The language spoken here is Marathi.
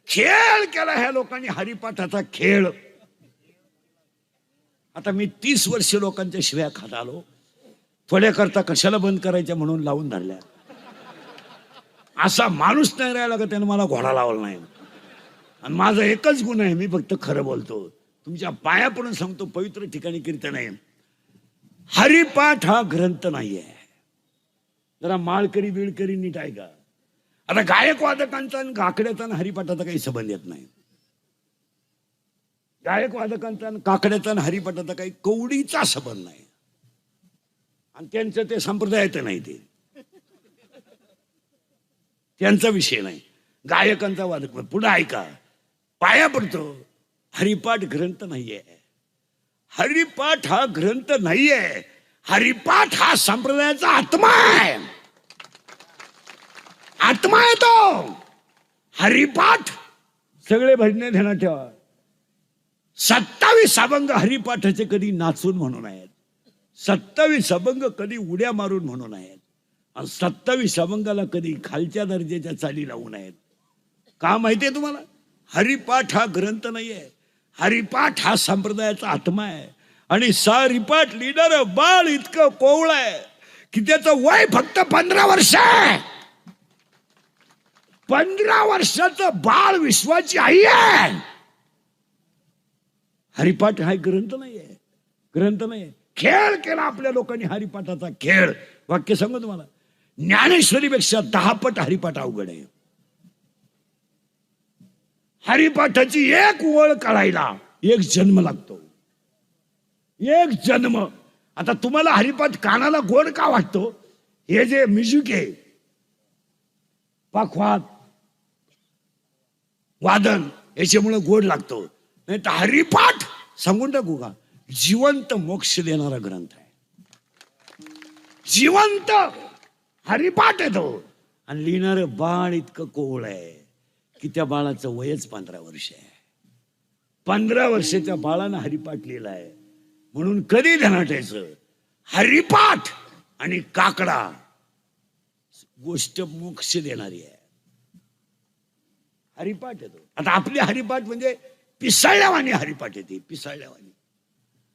खेळ केला ह्या लोकांनी, हरिपाठाचा खेळ. आता मी 30 वर्ष लोकांच्या शिव्या खात आलो, थोड्या करता कशाला बंद करायच्या म्हणून लावून धरल्या. असा माणूस नाही राहिला का त्यानं मला घोडा लावला नाही. आणि माझा एकच गुण आहे, मी फक्त खरं बोलतो. तुमच्या पाया पडून सांगतो, पवित्र ठिकाणी कीर्तन आहे. हरिपाठ हा ग्रंथ नाहीये. जरा माळकरी बिळकरी नीट ऐका. आता गायक वादकांचा आणि काकड्याचा आणि हरिपाठाचा काही संबंध येत नाही. गायक वादकांचा आणि काकड्याचा आणि हरिपाठाचा काही कवडीचा संबंध नाही. आणि त्यांचं ते संप्रदायाचं नाही, ते त्यांचा विषय नाही. गायकांचा वादक पुढे ऐका, पाया पडतो. हरिपाठ ग्रंथ नाहीये. हरिपाठ हा ग्रंथ नाहीये. हरिपाठ हा संप्रदायाचा आत्मा आहे. आत्मा आहे तो. हरिपाठ सगळे भजने ध्यानात ठेवा. 27 अभंग हरिपाठाचे कधी नाचून म्हणून आहेत, 27 अभंग कधी उड्या मारून म्हणून आहेत, आणि 27 अभंगाला कधी खालच्या दर्जाच्या चाली लावून आहेत. का माहितीये तुम्हाला? हरिपाठ हा ग्रंथ नाहीये. हरिपाठ हा संप्रदायाचा आत्मा आहे. आणि हरिपाठ लिहिणार बाळ इतकं कोवळ आहे की त्याचं वय फक्त 15 वर्ष आहे. 15 वर्षाचं बाळ विश्वाची आई आहे. हरिपाठ हा ग्रंथ नाहीये. ग्रंथ नाहीये. खेळ केला आपल्या लोकांनी हरिपाठाचा खेळ. वाक्य सांगू तुम्हाला, ज्ञानेश्वरीपेक्षा 10 पट हरिपाठ अवघड आहे. हरिपाठाची एक ओळ काढायला 1 जन्म लागतो. 1 जन्म. आता तुम्हाला हरिपाठ कानाला गोड का वाटतो? हे जे म्युझिक आहे, पखवाद वादन, याच्यामुळे गोड लागतो. नाही तर हरिपाठ सांगून टाकू का, जिवंत मोक्ष देणारा ग्रंथ आहे. जिवंत हरिपाठ आहे तो. आणि लिहिणार बाळ इतकं कोवळ आहे की त्या बाळाचं वयच 15 वर्ष आहे. 15 वर्षाच्या बाळानं हरिपाठ लिहिलाय. म्हणून कधी ध्यानात ठेवायचं, हरिपाठ आणि काकडा गोष्ट मोक्ष देणारी आहे. हरिपाठ येतो. आता आपली हरिपाठ म्हणजे पिसाळल्यावानी हरिपाठ येते, पिसाळल्यावानी.